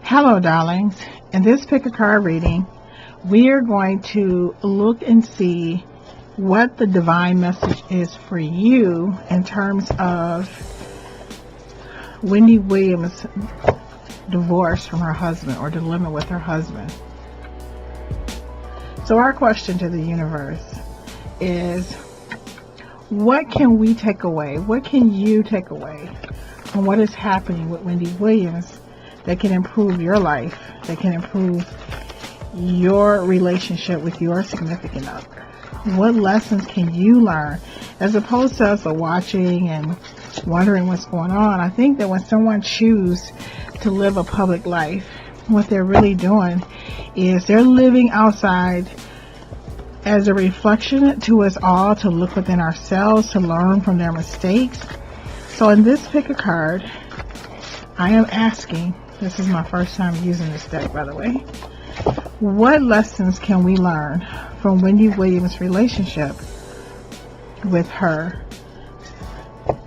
Hello, darlings. In this pick a card reading, we are going to look and see what the divine message is for you in terms of Wendy Williams' divorce from her husband or dilemma with her husband. So our question to the universe is, what can we take away? What can you take away from what is happening with Wendy Williams that can improve your life, that can improve your relationship with your significant other? What lessons can you learn? As opposed to us watching and wondering what's going on, I think that when someone chooses to live a public life, what they're really doing is they're living outside as a reflection to us all, to look within ourselves, to learn from their mistakes. So in this pick a card, I am asking, this is my first time using this deck, by the way, what lessons can we learn from Wendy Williams' relationship with her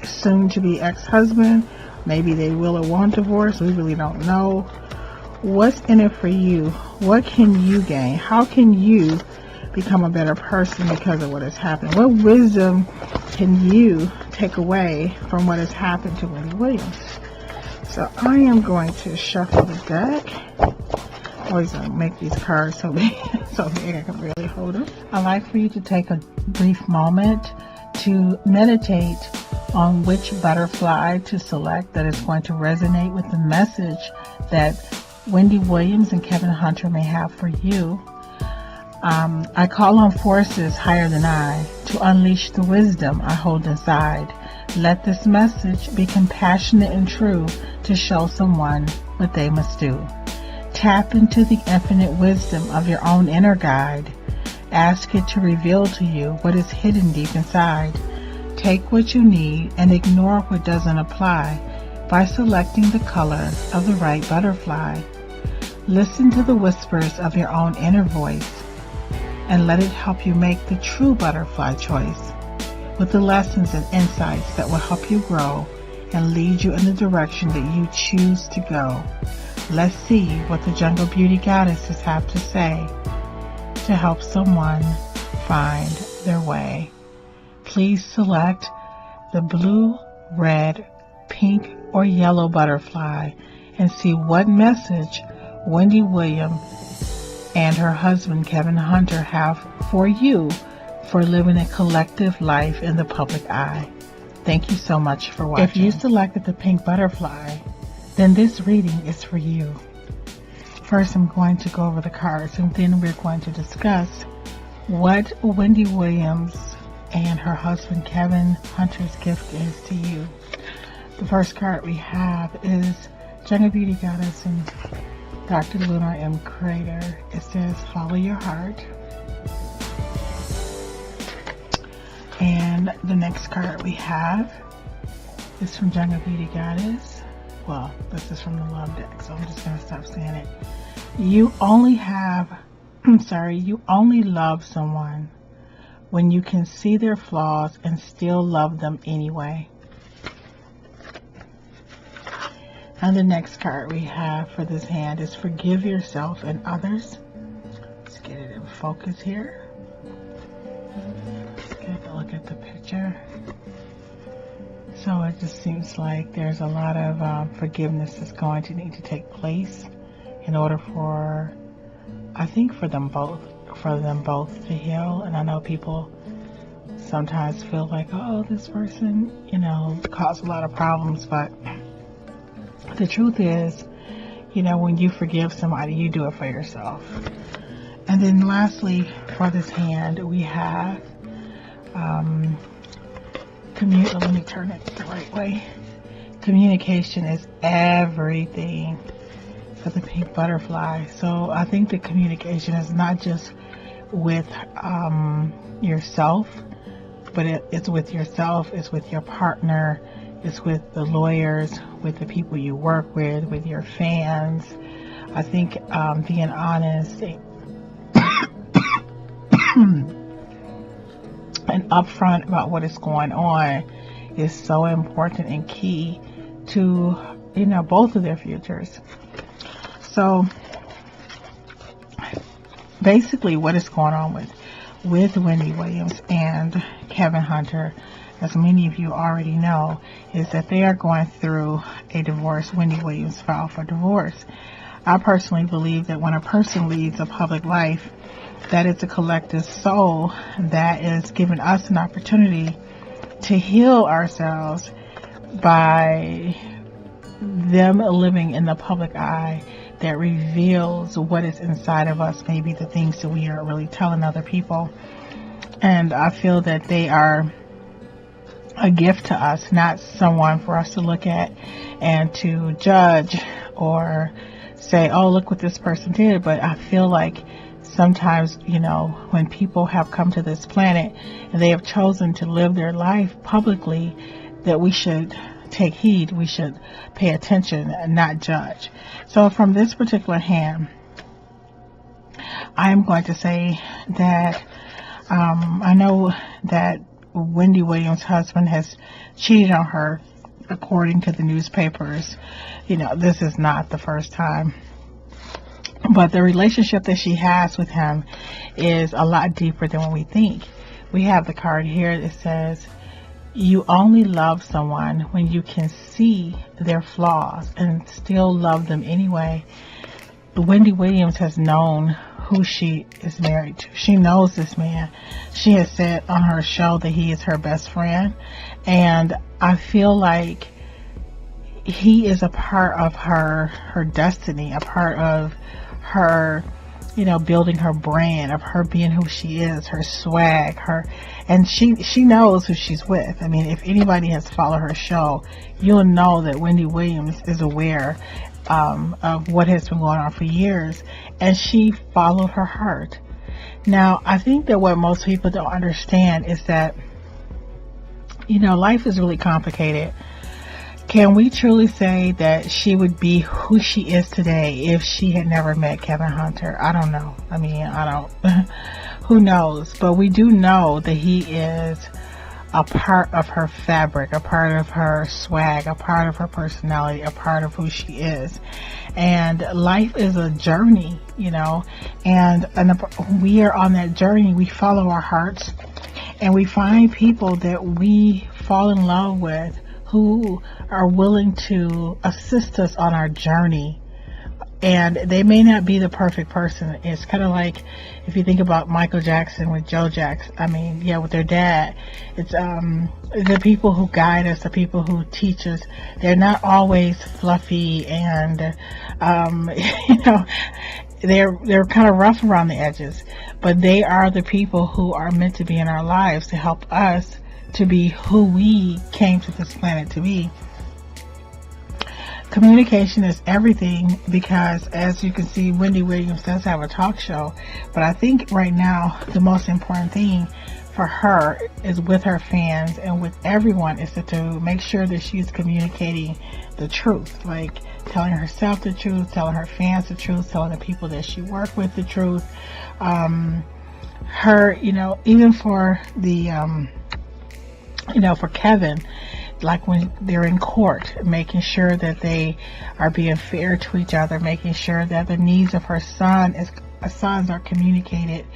soon-to-be ex-husband? Maybe they will or won't divorce. We really don't know. What's in it for you? What can you gain? How can you become a better person because of what has happened? What wisdom can you take away from what has happened to Wendy Williams? So I am going to shuffle the deck. I always make these cards so big I can really hold them. I'd like for you to take a brief moment to meditate on which butterfly to select that is going to resonate with the message that Wendy Williams and Kevin Hunter may have for you. I call on forces higher than I to unleash the wisdom I hold inside. Let this message be compassionate and true to show someone what they must do. Tap into the infinite wisdom of your own inner guide. Ask it to reveal to you what is hidden deep inside. Take what you need and ignore what doesn't apply by selecting the color of the right butterfly. Listen to the whispers of your own inner voice and let it help you make the true butterfly choice with the lessons and insights that will help you grow and lead you in the direction that you choose to go. Let's see what the Jungle Beauty Goddesses have to say to help someone find their way. Please select the blue, red, pink, or yellow butterfly and see what message Wendy Williams and her husband Kevin Hunter have for you for living a collective life in the public eye. Thank you so much for watching. If you selected the pink butterfly, then this reading is for you. First, I'm going to go over the cards, and then we're going to discuss what Wendy Williams and her husband Kevin Hunter's gift is to you. The first card we have is Jungle Beauty Goddess and Dr. Lunar M. Crater. It says, follow your heart. And the next card we have is from Jungle Beauty Goddess. Well, this is from the Love deck, so I'm just going to stop saying it. You only love someone when you can see their flaws and still love them anyway. And the next card we have for this hand is forgive yourself and others. Let's get it in focus here. Let's get a look at the picture. So it just seems like there's a lot of forgiveness that's going to need to take place in order for, I think, for them both to heal. And I know people sometimes feel like, oh, this person, caused a lot of problems, but the truth is, when you forgive somebody, you do it for yourself. And then lastly, for this hand, we have let me turn it the right way. Communication is everything for the pink butterfly. So I think the communication is not just with yourself, but it's with yourself, it's with your partner, it's with the lawyers, with the people you work with your fans. I think being honest and upfront about what is going on is so important and key to both of their futures. So basically what is going on with Wendy Williams and Kevin Hunter, as many of you already know, is that they are going through a divorce. Wendy Williams filed for divorce. I personally believe that when a person leads a public life, that is a collective soul that is giving us an opportunity to heal ourselves by them living in the public eye that reveals what is inside of us, maybe the things that we aren't really telling other people. And I feel that they are a gift to us, not someone for us to look at and to judge or say, oh, look what this person did. But I feel like sometimes, you know, when people have come to this planet and they have chosen to live their life publicly, that we should take heed, we should pay attention and not judge. So from this particular hand, I am going to say that I know that Wendy Williams' husband has cheated on her, according to the newspapers. You know, this is not the first time. But the relationship that she has with him is a lot deeper than what we think. We have the card here that says, you only love someone when you can see their flaws and still love them anyway. Wendy Williams has known who she is married to. She knows this man. She has said on her show that he is her best friend. And I feel like he is a part of her destiny, a part of her, you know, building her brand, of her being who she is, her swag, and she knows who she's with. I mean, if anybody has followed her show, you'll know that Wendy Williams is aware of what has been going on for years, and she followed her heart. Now, I think that what most people don't understand is that, you know, life is really complicated. Can we truly say that she would be who she is today if she had never met Kevin Hunter? I don't know. I mean, I don't. Who knows? But we do know that he is a part of her fabric, a part of her swag, a part of her personality, a part of who she is. And life is a journey, you know, and we are on that journey. We follow our hearts, and we find people that we fall in love with, who are willing to assist us on our journey. And they may not be the perfect person. It's kind of like if you think about Michael Jackson with Joe Jackson. I mean, yeah, with their dad. It's the people who guide us, the people who teach us. They're not always fluffy, and you know, they're kind of rough around the edges. But they are the people who are meant to be in our lives to help us to be who we came to this planet to be. Communication is everything, because as you can see, Wendy Williams does have a talk show, but I think right now the most important thing for her is with her fans and with everyone is to make sure that she's communicating the truth, like telling herself the truth, telling her fans the truth, telling the people that she worked with the truth. Her, you know, even for the you know, for Kevin, like when they're in court, making sure that they are being fair to each other, making sure that the needs of her sons are communicated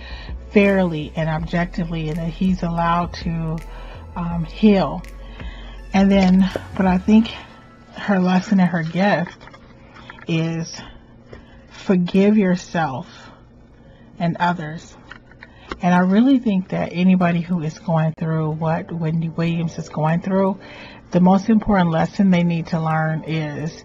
fairly and objectively, and that he's allowed to heal. And then, but I think her lesson and her gift is forgive yourself and others. And I really think that anybody who is going through what Wendy Williams is going through, the most important lesson they need to learn is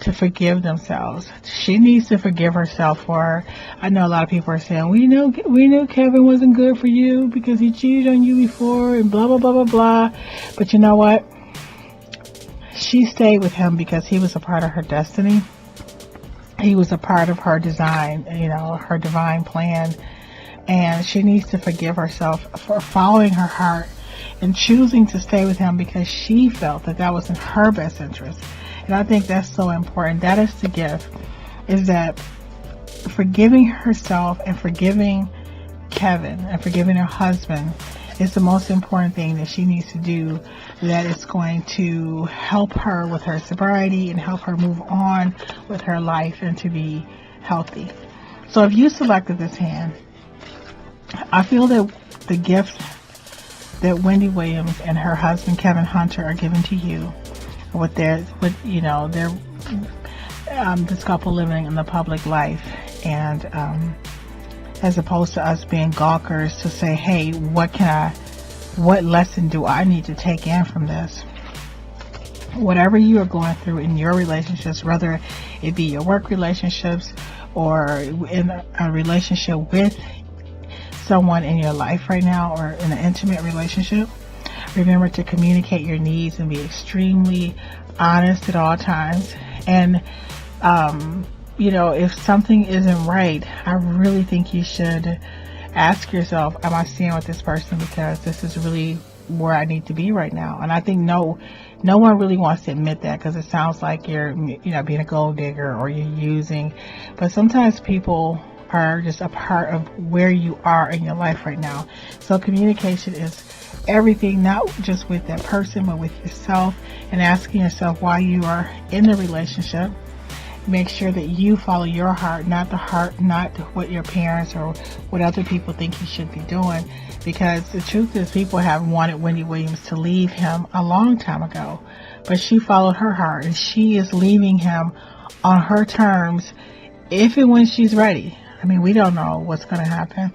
to forgive themselves. She needs to forgive herself for, I know a lot of people are saying, we knew Kevin wasn't good for you because he cheated on you before and blah, blah, blah, blah, blah. But you know what? She stayed with him because he was a part of her destiny. He was a part of her design, you know, her divine plan. And she needs to forgive herself for following her heart and choosing to stay with him because she felt that that was in her best interest. And I think that's so important. That is the gift, is that forgiving herself and forgiving Kevin and forgiving her husband It's the most important thing that she needs to do, that is going to help her with her sobriety and help her move on with her life and to be healthy. So if you selected this hand, I feel that the gift that Wendy Williams and her husband Kevin Hunter are giving to you, with this couple living in the public life, and as opposed to us being gawkers to say, hey, what lesson do I need to take in from this? Whatever you are going through in your relationships, whether it be your work relationships or in a relationship with someone in your life right now, or in an intimate relationship, remember to communicate your needs and be extremely honest at all times. And if something isn't right, I really think you should ask yourself, am I staying with this person because this is really where I need to be right now? And I think no one really wants to admit that, because it sounds like you're being a gold digger or you're using. But sometimes people are just a part of where you are in your life right now. So communication is everything, not just with that person, but with yourself, and asking yourself why you are in the relationship. Make sure that you follow your heart, not what your parents or what other people think you should be doing. Because the truth is, people have wanted Wendy Williams to leave him a long time ago, but she followed her heart, and she is leaving him on her terms, if and when she's ready. I mean, we don't know what's going to happen,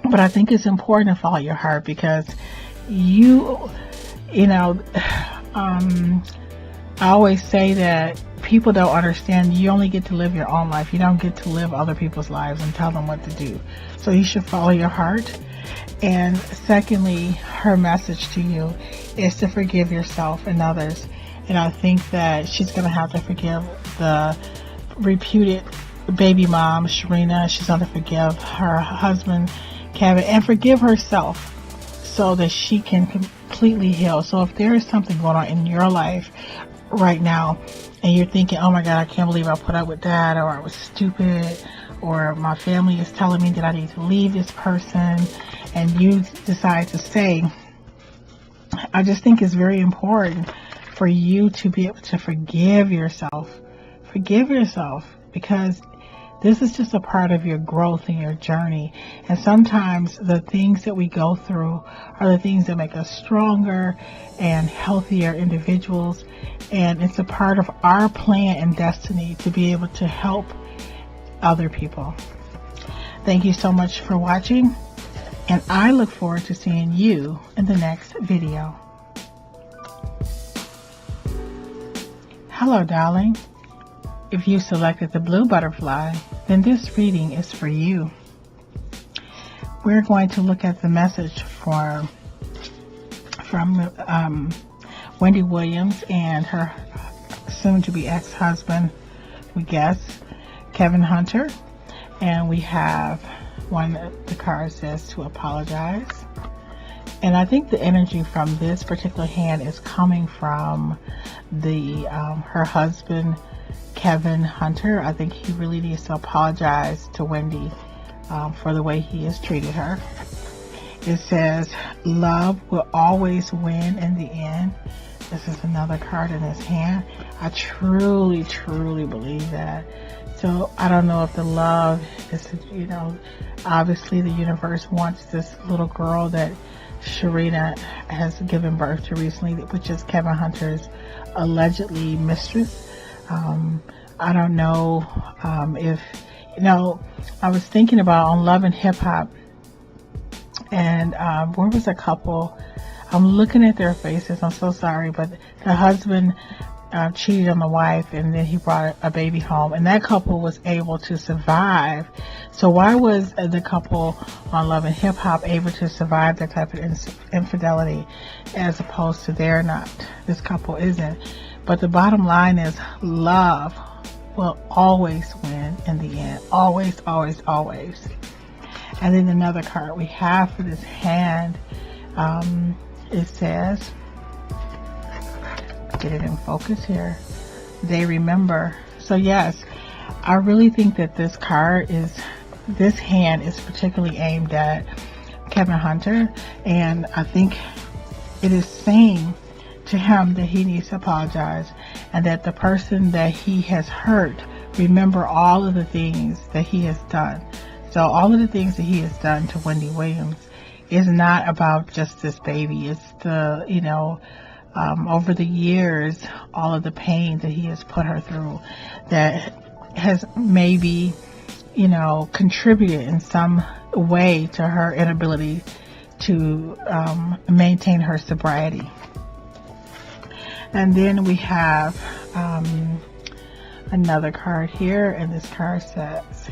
but I think it's important to follow your heart, because I always say that people don't understand, you only get to live your own life. You don't get to live other people's lives and tell them what to do. So you should follow your heart. And secondly, her message to you is to forgive yourself and others. And I think that she's going to have to forgive the reputed baby mom, Sharina. She's going to forgive her husband, Kevin, and forgive herself, so that she can completely heal. So if there is something going on in your life right now, and you're thinking, oh my God, I can't believe I put up with that, or I was stupid, or my family is telling me that I need to leave this person, and you decide to stay, I just think it's very important for you to be able to forgive yourself. Forgive yourself, because this is just a part of your growth and your journey. And sometimes the things that we go through are the things that make us stronger and healthier individuals. And it's a part of our plan and destiny to be able to help other people. Thank you so much for watching, and I look forward to seeing you in the next video. Hello, darling. If you selected the blue butterfly, then this reading is for you. We're going to look at the message from Wendy Williams and her soon-to-be ex-husband, we guess, Kevin Hunter. And we have one of the cards says to apologize. And I think the energy from this particular hand is coming from her husband, Kevin Hunter. I think he really needs to apologize to Wendy for the way he has treated her. It says, love will always win in the end. This is another card in his hand. I truly, truly believe that. So I don't know if the love is, obviously the universe wants this little girl that Sharina has given birth to recently, which is Kevin Hunter's allegedly mistress. I don't know if, I was thinking about on Love and Hip Hop, and where was a couple, I'm looking at their faces, I'm so sorry, but the husband cheated on the wife, and then he brought a baby home, and that couple was able to survive. So why was the couple on Love and Hip Hop able to survive that type of infidelity, as opposed to they're not? This couple isn't. But the bottom line is, love will always win in the end. Always, always, always. And then another card we have for this hand, it says, get it in focus here, they remember. So yes, I really think that this hand is particularly aimed at Kevin Hunter, and I think it is saying to him that he needs to apologize, and that the person that he has hurt, remember all of the things that he has done. So all of the things that he has done to Wendy Williams is not about just this baby. It's the, over the years, all of the pain that he has put her through that has maybe, contributed in some way to her inability to maintain her sobriety. And then we have another card here, and this card says,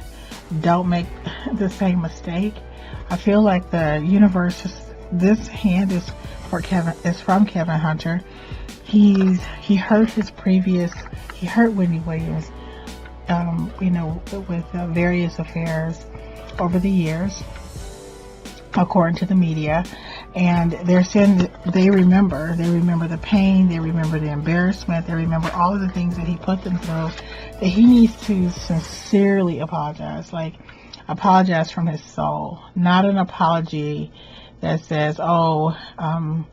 don't make the same mistake. I feel like the universe, this hand is from Kevin Hunter. He hurt he hurt Wendy Williams, with various affairs over the years, according to the media. And they're saying they remember the pain, they remember the embarrassment, they remember all of the things that he put them through, that he needs to sincerely apologize, like apologize from his soul, not an apology that says, I'm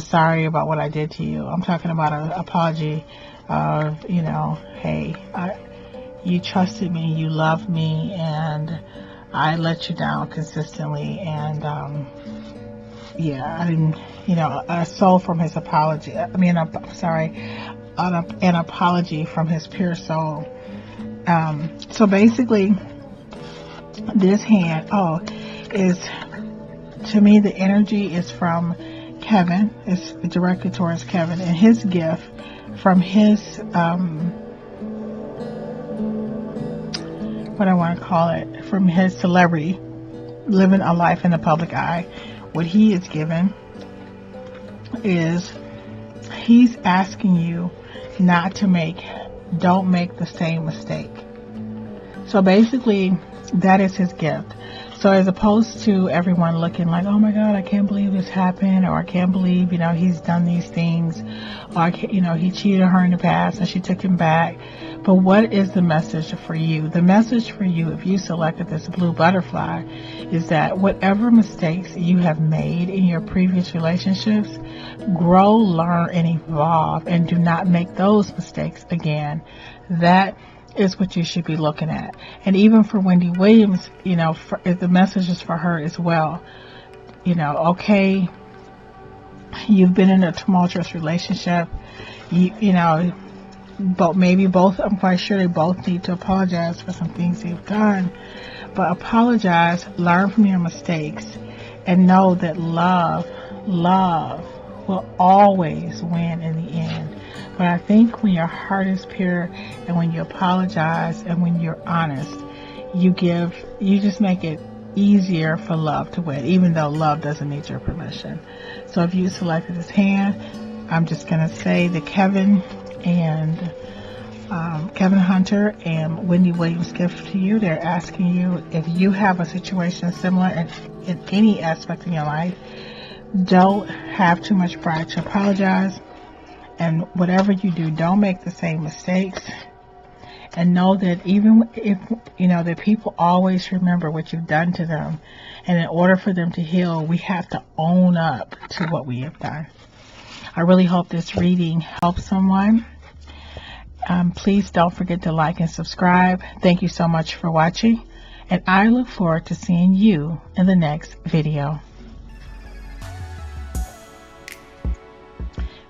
sorry about what I did to you. I'm talking about an apology of, hey, you trusted me, you loved me, and I let you down consistently, and I didn't, a soul from his apology. An apology from his pure soul. So basically, this hand, is, to me, the energy is from Kevin. It's directed towards Kevin, and his gift from his, from his celebrity, living a life in the public eye. What he is given is, he's asking you don't make the same mistake. So basically, that is his gift. So as opposed to everyone looking like, oh my God, I can't believe this happened, or I can't believe, he's done these things, or, he cheated her in the past and she took him back. But what is the message for you? The message for you, if you selected this blue butterfly, is that whatever mistakes you have made in your previous relationships, grow, learn, and evolve, and do not make those mistakes again. That is what you should be looking at. And even for Wendy Williams, the message is for her as well. Okay, you've been in a tumultuous relationship, but maybe both, I'm quite sure they both need to apologize for some things they've done. But apologize, learn from your mistakes, and know that love will always win in the end. But I think when your heart is pure, and when you apologize, and when you're honest, you just make it easier for love to win, even though love doesn't need your permission. So if you selected this hand, I'm just going to say that Kevin Hunter and Wendy Williams' gift to you, they're asking you, if you have a situation similar in any aspect in your life, don't have too much pride to apologize. And whatever you do, don't make the same mistakes. And know that even if, that people always remember what you've done to them. And in order for them to heal, we have to own up to what we have done. I really hope this reading helps someone. Please don't forget to like and subscribe. Thank you so much for watching. And I look forward to seeing you in the next video.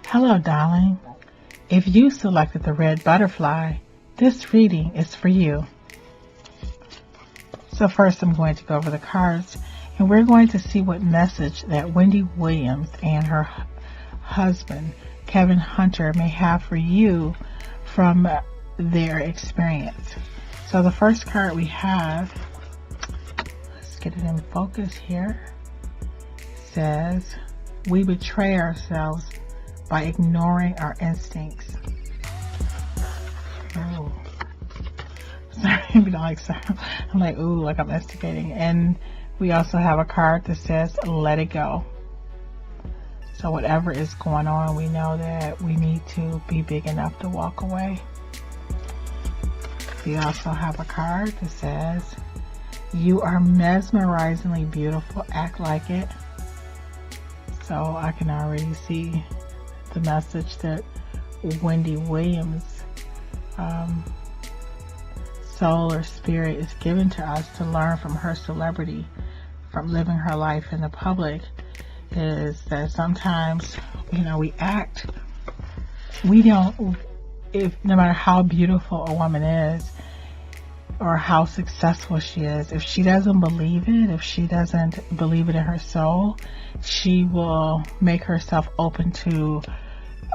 Hello, darling. If you selected the red butterfly, this reading is for you. So first I'm going to go over the cards, and we're going to see what message that Wendy Williams and her husband, Kevin Hunter, may have for you from their experience. So the first card we have, let's get it in focus here, says, we betray ourselves by ignoring our instincts. Oh, sorry, I'm like, ooh, like I'm instigating. And we also have a card that says, let it go. So whatever is going on, we know that we need to be big enough to walk away. We also have a card that says, You are mesmerizingly beautiful. Act like it. So I can already see the message that Wendy Williams' soul or spirit is given to us to learn from her celebrity, from living her life in the public, is that sometimes, we act, no matter how beautiful a woman is or how successful she is, if she doesn't believe it, if she doesn't believe it in her soul, she will make herself open to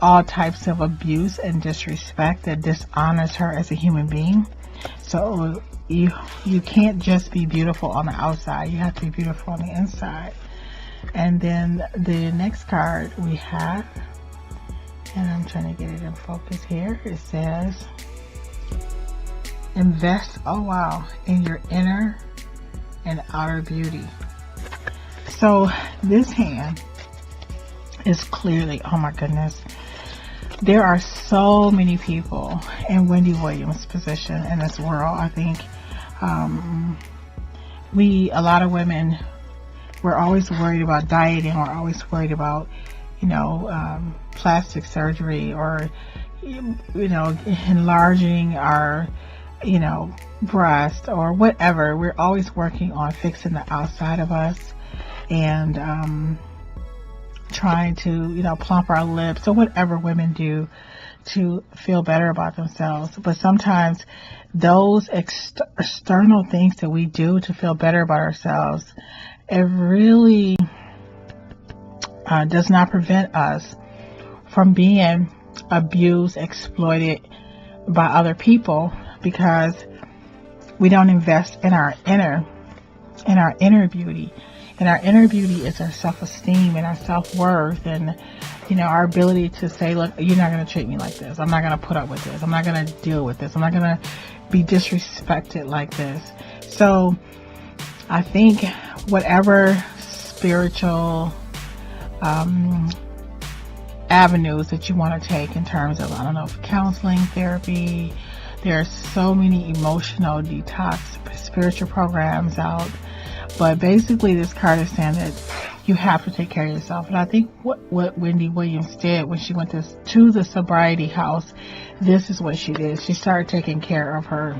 all types of abuse and disrespect that dishonors her as a human being. So you can't just be beautiful on the outside, you have to be beautiful on the inside. And then the next card we have, and I'm trying to get it in focus here, it says invest, in your inner and outer beauty. So this hand is clearly, oh my goodness, there are so many people in Wendy Williams' position in this world. I think a lot of women, we're always worried about dieting, we're always worried about plastic surgery, or enlarging our breast or whatever. We're always working on fixing the outside of us and trying to plump our lips, or whatever women do to feel better about themselves. But sometimes those external things that we do to feel better about ourselves, it really does not prevent us from being abused, exploited by other people, because we don't invest in our inner beauty. And our inner beauty is our self-esteem and our self-worth, and our ability to say, look, you're not going to treat me like this, I'm not going to put up with this, I'm not going to deal with this, I'm not going to be disrespected like this. So I think whatever spiritual avenues that you want to take in terms of, counseling, therapy, there are so many emotional detox spiritual programs out. But basically this card is saying that you have to take care of yourself. And I think what Wendy Williams did when she went to the sobriety house, this is what she did. She started taking care of her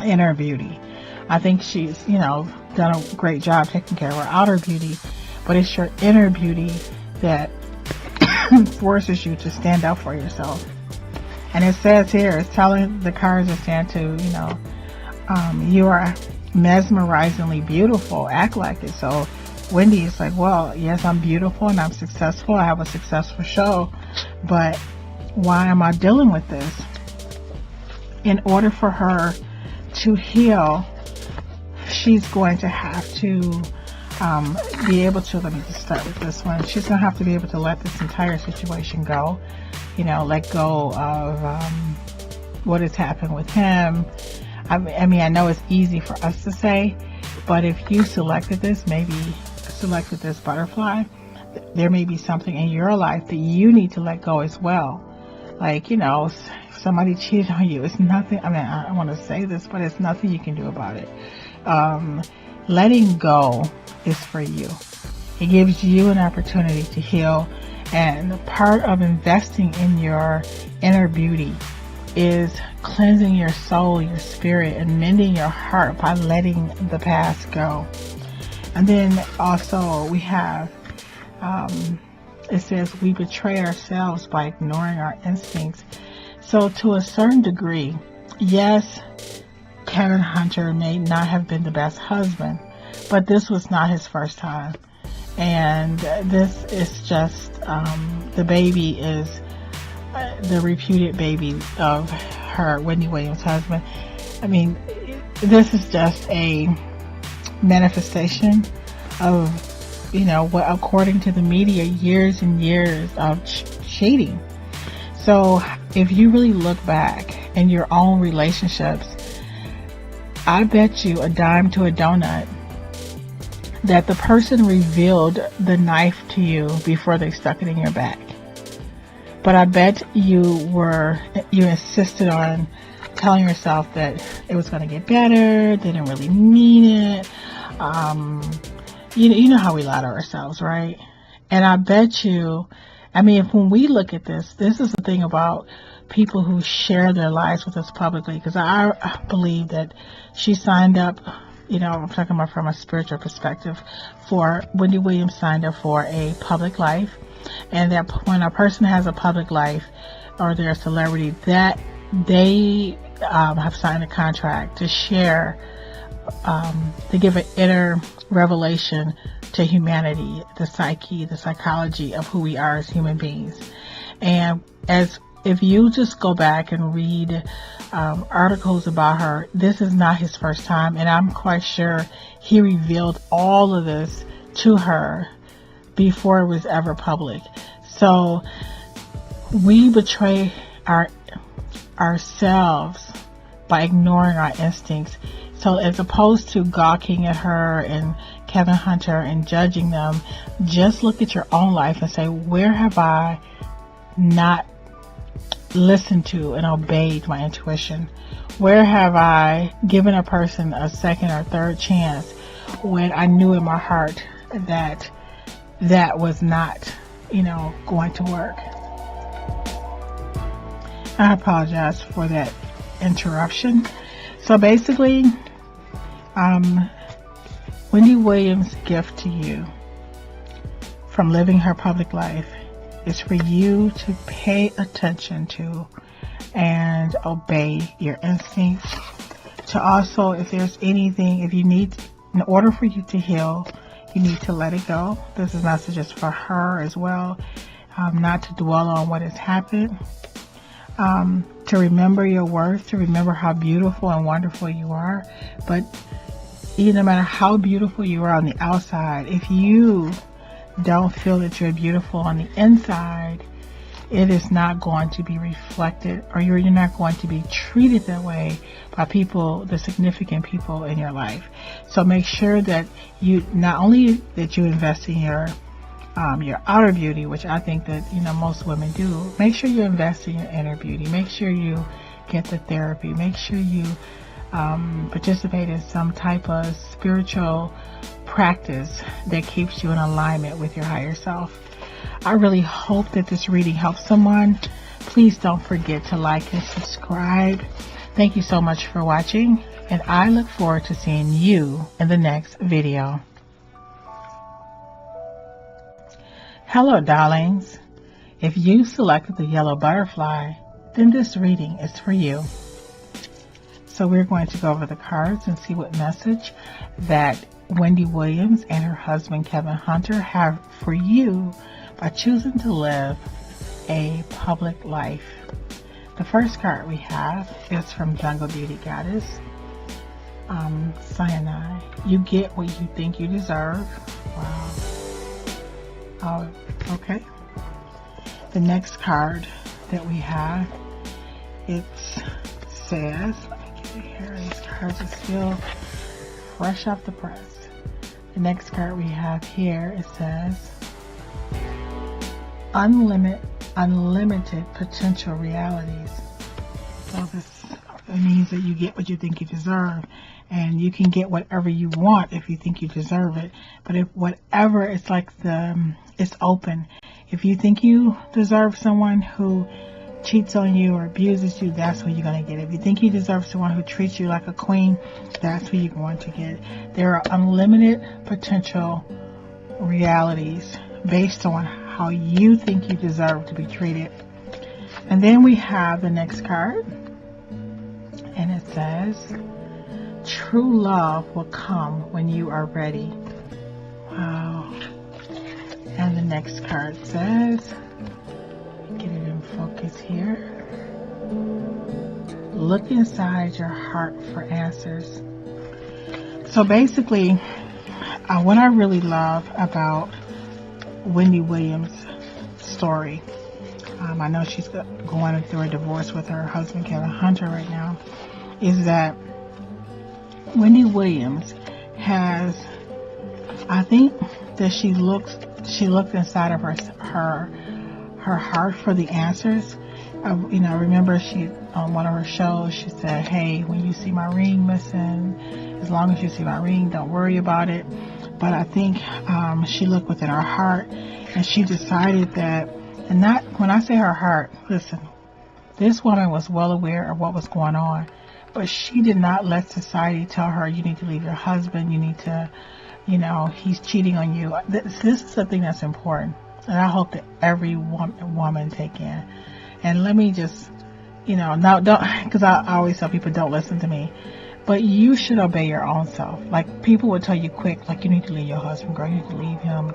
inner beauty. I think she's, done a great job taking care of her outer beauty, but it's your inner beauty that forces you to stand up for yourself. And it says here, it's telling the cards are saying to, you are mesmerizingly beautiful. Act like it. So Wendy is like, well, yes, I'm beautiful and I'm successful. I have a successful show, but why am I dealing with this? In order for her to heal, she's going to have to be able to, let me just start with this one. She's going to have to be able to let this entire situation go. Let go of what has happened with him. I mean, I know it's easy for us to say, but if you selected this butterfly, there may be something in your life that you need to let go as well. Like, if somebody cheated on you, it's nothing. I mean, I don't want to say this, but it's nothing you can do about it. Letting go is for you. It gives you an opportunity to heal. And part of investing in your inner beauty is cleansing your soul, your spirit, and mending your heart by letting the past go. And then also we have, it says we betray ourselves by ignoring our instincts. So to a certain degree, yes, Kevin Hunter may not have been the best husband, but this was not his first time. And this is just, the baby is the reputed baby of her, Wendy Williams' husband. I mean, this is just a manifestation of, what, according to the media, years and years of cheating. So if you really look back in your own relationships, I bet you a dime to a donut that the person revealed the knife to you before they stuck it in your back. But I bet you insisted on telling yourself that it was going to get better, didn't really mean it. You know how we lie to ourselves, right? And I bet you, I mean, when we look at this is the thing about people who share their lives with us publicly, because I believe that she signed up, you know, I'm talking about from a spiritual perspective, for Wendy Williams signed up for a public life, and that when a person has a public life or they're a celebrity, that they have signed a contract to share, to give an inner revelation to humanity, the psyche, the psychology of who we are as human beings. And if you just go back and read articles about her, this is not his first time, and I'm quite sure he revealed all of this to her before it was ever public. So we betray ourselves by ignoring our instincts. So as opposed to gawking at her and Kevin Hunter and judging them, just look at your own life and say, where have I not listened to and obeyed my intuition? Where have I given a person a second or third chance when I knew in my heart that that was not, you know, going to work? I apologize for that interruption. So basically, Wendy Williams' gift to you from living her public life is for you to pay attention to and obey your instincts. To also, if there's anything, if you need, in order for you to heal, you need to let it go. This is messages for her as well. Not to dwell on what has happened. To remember your worth, to remember how beautiful and wonderful you are. But no matter how beautiful you are on the outside, if you don't feel that you're beautiful on the inside, it is not going to be reflected, or you're not going to be treated that way by people, the significant people in your life. So make sure that you, not only that you invest in your outer beauty, which I think that, you know, most women do. Make sure you invest in your inner beauty. Make sure you get the therapy. Make sure you participate in some type of spiritual practice that keeps you in alignment with your higher self. I really hope that this reading helps someone. Please don't forget to like and subscribe. Thank you so much for watching, and I look forward to seeing you in the next video. Hello, darlings. If you selected the yellow butterfly, then this reading is for you. So we're going to go over the cards and see what message that Wendy Williams and her husband Kevin Hunter have for you by choosing to live a public life. The first card we have is from Jungle Beauty Goddess, Cyanide. You get what you think you deserve. Wow. Oh, okay. The next card that we have, it says, let me get it here. These cards are still fresh off the press. The next card we have here, it says, unlimited potential realities. So this means that you get what you think you deserve, and you can get whatever you want if you think you deserve it. But if whatever, it's like it's open. If you think you deserve someone who cheats on you or abuses you, that's who you're going to get. If you think you deserve someone who treats you like a queen, that's who you're going to get. There are unlimited potential realities based on how you think you deserve to be treated. And then we have the next card, and it says, true love will come when you are ready. Wow. And the next card says, get it in focus here, look inside your heart for answers. So basically, what I really love about Wendy Williams' story, I know she's going through a divorce with her husband Kevin Hunter right now, is that Wendy Williams has, I think that she looked inside of her heart for the answers. Remember she on one of her shows, she said, hey, when you see my ring missing, as long as you see my ring, don't worry about it. But I think she looked within her heart, and she decided that, and not, when I say her heart, listen, this woman was well aware of what was going on, but she did not let society tell her, you need to leave your husband, you need to, he's cheating on you. This is something that's important, and I hope that every woman take in. And let me just, now don't, because I always tell people, don't listen to me, but you should obey your own self. Like, people would tell you quick, like, you need to leave your husband, girl, you need to leave him,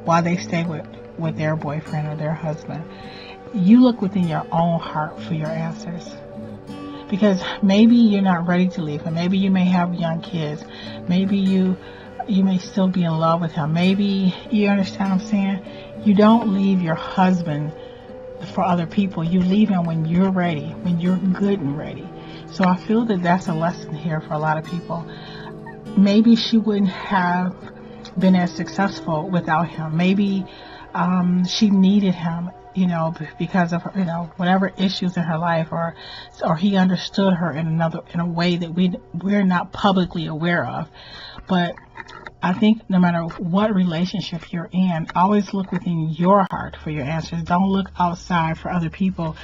while they stay with their boyfriend or their husband. You look within your own heart for your answers. Because maybe you're not ready to leave him. Maybe you may have young kids. Maybe you may still be in love with him. Maybe, you understand what I'm saying? You don't leave your husband for other people. You leave him when you're ready, when you're good and ready. So I feel that that's a lesson here for a lot of people. Maybe she wouldn't have been as successful without him. Maybe she needed him, because of, whatever issues in her life, or he understood her in a way that we're not publicly aware of. But I think no matter what relationship you're in, always look within your heart for your answers. Don't look outside for other people,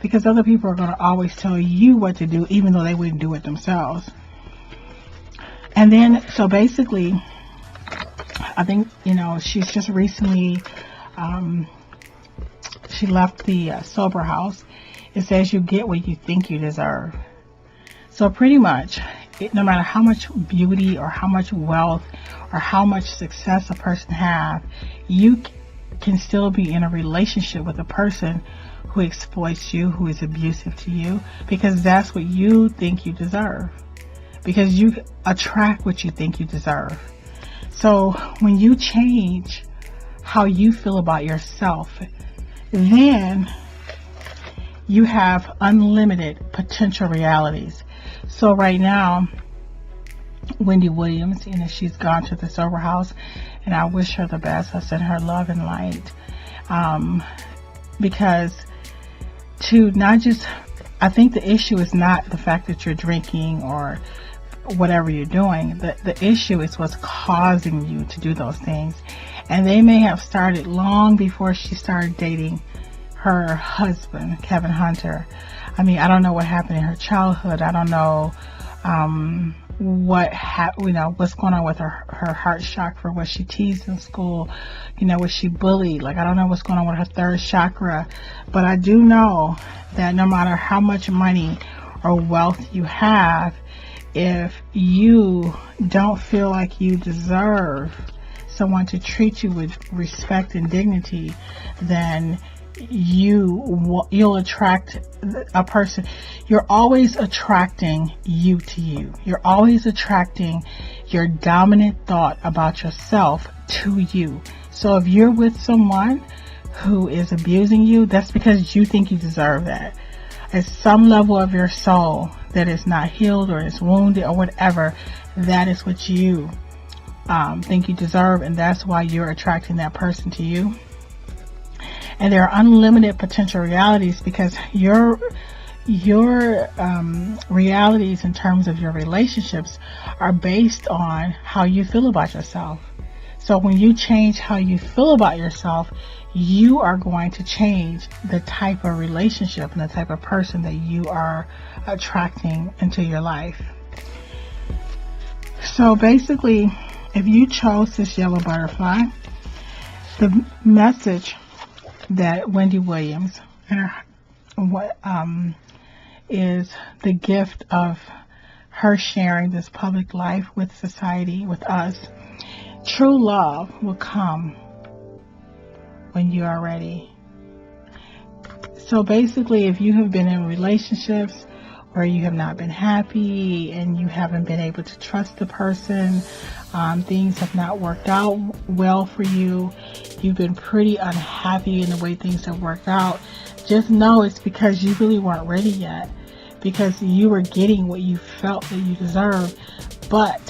because other people are going to always tell you what to do, even though they wouldn't do it themselves. And then, so basically, I think, she's just recently, she left the sober house. It says you get what you think you deserve. So pretty much, no matter how much beauty or how much wealth or how much success a person have, you can still be in a relationship with a person who exploits you, who is abusive to you, because that's what you think you deserve. Because you attract what you think you deserve. So when you change how you feel about yourself, then you have unlimited potential realities. So right now, Wendy Williams, she's gone to the sober house, and I wish her the best. I send her love and light. Because to not just, I think the issue is not the fact that you're drinking or whatever you're doing. The issue is what's causing you to do those things. And they may have started long before she started dating her husband, Kevin Hunter. I mean, I don't know what happened in her childhood. I don't know what's going on with her heart chakra. Was she teased in school? Was she bullied? Like, I don't know what's going on with her third chakra. But I do know that no matter how much money or wealth you have, if you don't feel like you deserve someone to treat you with respect and dignity, then you'll attract a person. You're always attracting you to you. You're always attracting your dominant thought about yourself to you. So if you're with someone who is abusing you, that's because you think you deserve that. At some level of your soul that is not healed or is wounded or whatever, that is what you think you deserve, and that's why you're attracting that person to you. And there are unlimited potential realities, because your realities in terms of your relationships are based on how you feel about yourself. So when you change how you feel about yourself, you are going to change the type of relationship and the type of person that you are attracting into your life. So basically, if you chose this yellow butterfly, the message that Wendy Williams is the gift of her sharing this public life with society, with us. True love will come when you are ready. So basically, if you have been in relationships where you have not been happy and you haven't been able to trust the person, things have not worked out well for you, you've been pretty unhappy in the way things have worked out, just know it's because you really weren't ready yet, because you were getting what you felt that you deserved. But,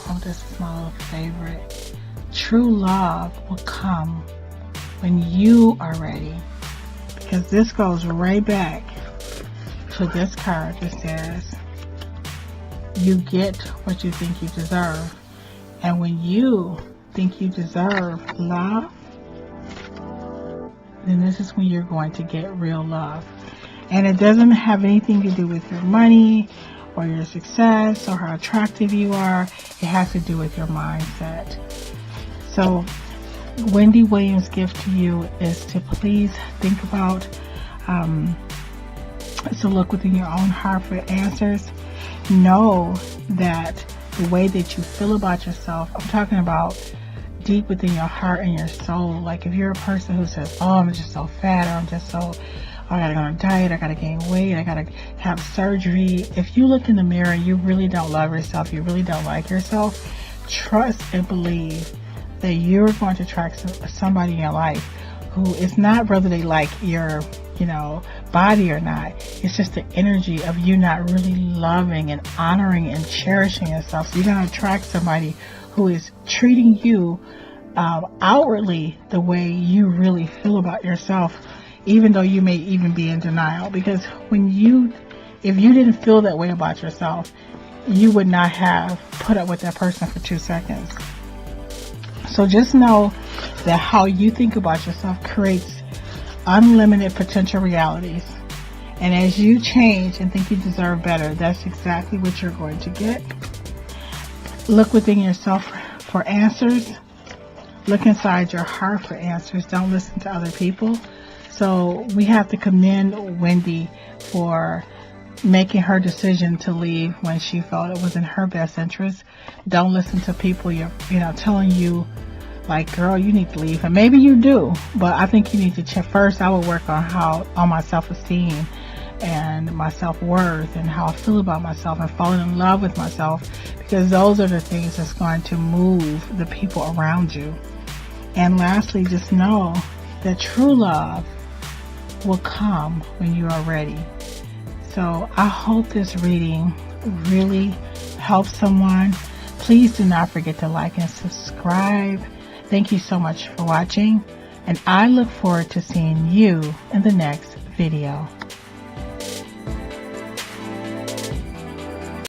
oh, this is my little favorite, true love will come when you are ready, because this goes right back to this card that says, you get what you think you deserve. And when you think you deserve love, then this is when you're going to get real love. And it doesn't have anything to do with your money or your success or how attractive you are. It has to do with your mindset. So Wendy Williams' gift to you is to please think about, to look within your own heart for answers. Know that the way that you feel about yourself, I'm talking about deep within your heart and your soul. Like if you're a person who says, oh, I'm just so fat, or I'm just so, I gotta go on a diet, I gotta gain weight, I gotta have surgery. If you look in the mirror and you really don't love yourself, you really don't like yourself, trust and believe that you're going to attract somebody in your life who is not whether they like your, body or not. It's just the energy of you not really loving and honoring and cherishing yourself. So you're going to attract somebody who is treating you outwardly the way you really feel about yourself, even though you may even be in denial. Because if you didn't feel that way about yourself, you would not have put up with that person for 2 seconds. So just know that how you think about yourself creates unlimited potential realities. And as you change and think you deserve better, that's exactly what you're going to get. Look within yourself for answers. Look inside your heart for answers. Don't listen to other people. So we have to commend Wendy for making her decision to leave when she felt it was in her best interest. Don't listen to people telling you, like, girl, you need to leave. And maybe you do, but I think you need to check. First, I would work on my self-esteem and my self-worth and how I feel about myself and falling in love with myself, because those are the things that's going to move the people around you. And lastly, just know that true love will come when you are ready. So I hope this reading really helps someone. Please do not forget to like and subscribe. Thank you so much for watching, and I look forward to seeing you in the next video.